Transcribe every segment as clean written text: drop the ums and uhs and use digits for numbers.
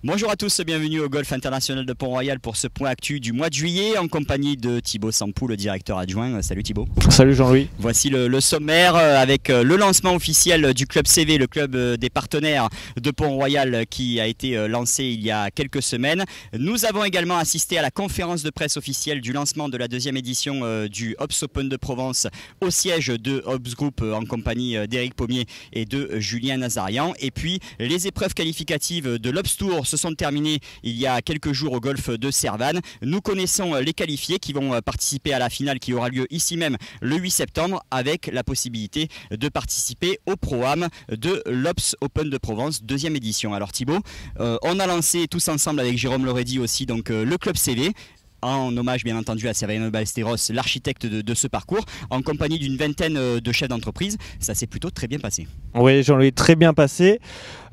Bonjour à tous, bienvenue au Golf International de Pont-Royal pour ce point actu du mois de juillet en compagnie de Thibaut Sampou, le directeur adjoint. Salut Thibaut. Salut Jean-Louis. Voici le sommaire avec le lancement officiel du club CV, le club des partenaires de Pont-Royal qui a été lancé il y a quelques semaines. Nous avons également assisté à la conférence de presse officielle du lancement de la deuxième édition du Hops Open de Provence au siège de Hops Group en compagnie d'Éric Pommier et de Julien Nazarian. Et puis les épreuves qualificatives de l'Hops Tour se sont terminés il y a quelques jours au golfe de Servanne. Nous connaissons les qualifiés qui vont participer à la finale qui aura lieu ici même le 8 septembre avec la possibilité de participer au Pro-Am de l'Hops Open de Provence, deuxième édition. Alors Thibaut, on a lancé tous ensemble avec Jérôme Loredi aussi donc, le club CV, en hommage bien entendu à Severiano Ballesteros, l'architecte de ce parcours, en compagnie d'une vingtaine de chefs d'entreprise. Ça s'est plutôt très bien passé. Oui, Jean-Louis, très bien passé.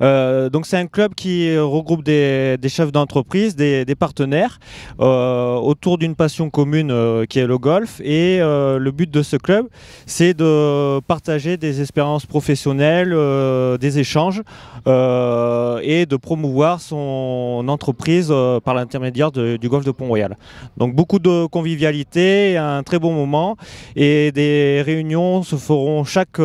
Donc c'est un club qui regroupe des chefs d'entreprise, des partenaires, autour d'une passion commune qui est le golf. Et le but de ce club, c'est de partager des expériences professionnelles, des échanges et de promouvoir son entreprise par l'intermédiaire du golf de Pont-Royal. Donc beaucoup de convivialité, un très bon moment et des réunions se feront chaque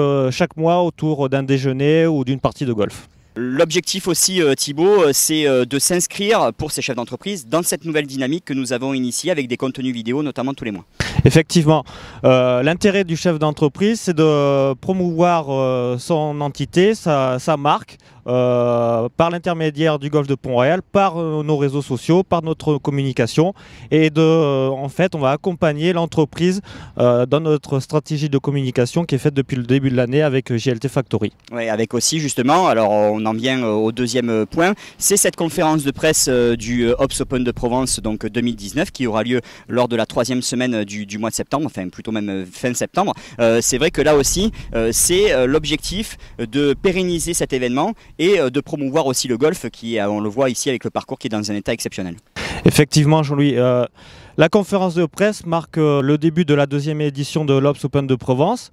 mois autour d'un déjeuner ou d'une partie de golf. L'objectif aussi, Thibaut, c'est de s'inscrire pour ces chefs d'entreprise dans cette nouvelle dynamique que nous avons initiée avec des contenus vidéo, notamment tous les mois. Effectivement, l'intérêt du chef d'entreprise, c'est de promouvoir son entité, sa marque, par l'intermédiaire du golf de Pont-Royal, par nos réseaux sociaux, par notre communication. Et en fait, on va accompagner l'entreprise dans notre stratégie de communication qui est faite depuis le début de l'année avec JLT Factory. Oui, avec aussi justement, alors on en vient au deuxième point, c'est cette conférence de presse du Hops Open de Provence donc 2019 qui aura lieu lors de la troisième semaine du mois de septembre, enfin plutôt même fin septembre. C'est vrai que là aussi, c'est l'objectif de pérenniser cet événement et de promouvoir aussi le golf qui, on le voit ici avec le parcours qui est dans un état exceptionnel. Effectivement, Jean-Louis. La conférence de presse marque le début de la deuxième édition de l'Hops Open de Provence.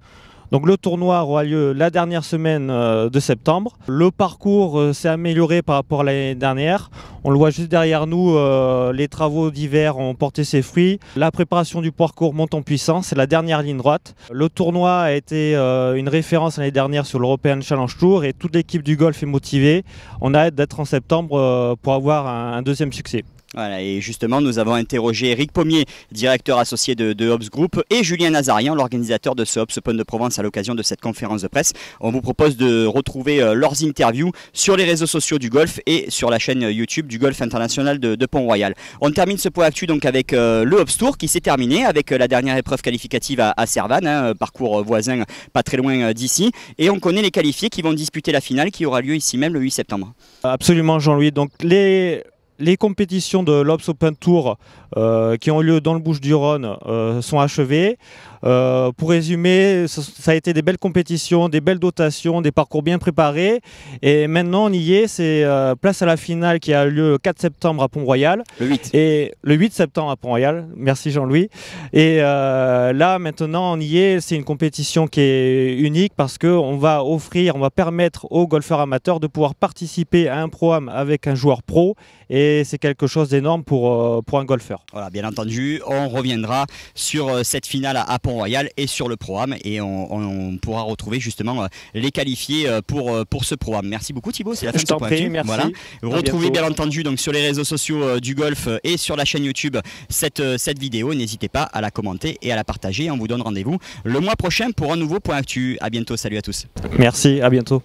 Donc le tournoi aura lieu la dernière semaine de septembre. Le parcours s'est amélioré par rapport à l'année dernière. On le voit juste derrière nous, les travaux d'hiver ont porté ses fruits. La préparation du parcours monte en puissance, c'est la dernière ligne droite. Le tournoi a été une référence l'année dernière sur l'European Challenge Tour et toute l'équipe du golf est motivée. On a hâte d'être en septembre pour avoir un deuxième succès. Voilà, et justement, nous avons interrogé Éric Pommier, directeur associé de Hops Group, et Julien Nazarian, l'organisateur de ce Hops Open de Provence à l'occasion de cette conférence de presse. On vous propose de retrouver leurs interviews sur les réseaux sociaux du golf et sur la chaîne YouTube du Golf International de Pont-Royal. On termine ce point actu donc avec le Hops Tour qui s'est terminé avec la dernière épreuve qualificative à Servanne, parcours voisin pas très loin d'ici. Et on connaît les qualifiés qui vont disputer la finale qui aura lieu ici même le 8 septembre. Absolument Jean-Louis. Donc les compétitions de l'Hops Open Tour qui ont lieu dans le Bouches-du-Rhône sont achevées. Pour résumer, ça a été des belles compétitions, des belles dotations, des parcours bien préparés. Et maintenant, on y est, c'est place à la finale qui a lieu le 4 septembre à Pont-Royal. Le 8. Et le 8 septembre à Pont-Royal, merci Jean-Louis. Et là, maintenant, on y est, c'est une compétition qui est unique parce qu'on va permettre aux golfeurs amateurs de pouvoir participer à un Pro-Am avec un joueur pro. Et c'est quelque chose d'énorme pour un golfeur. Voilà, bien entendu, on reviendra sur cette finale à Pont-Royal et sur le Pro-Am et on pourra retrouver justement les qualifiés pour ce Pro-Am. Merci beaucoup Thibaut, c'est la fin de ce point actu. Merci. Voilà. Retrouvez bien entendu donc sur les réseaux sociaux du golf et sur la chaîne YouTube cette vidéo. N'hésitez pas à la commenter et à la partager. On vous donne rendez-vous le mois prochain pour un nouveau point actu. À bientôt, salut à tous. Merci, à bientôt.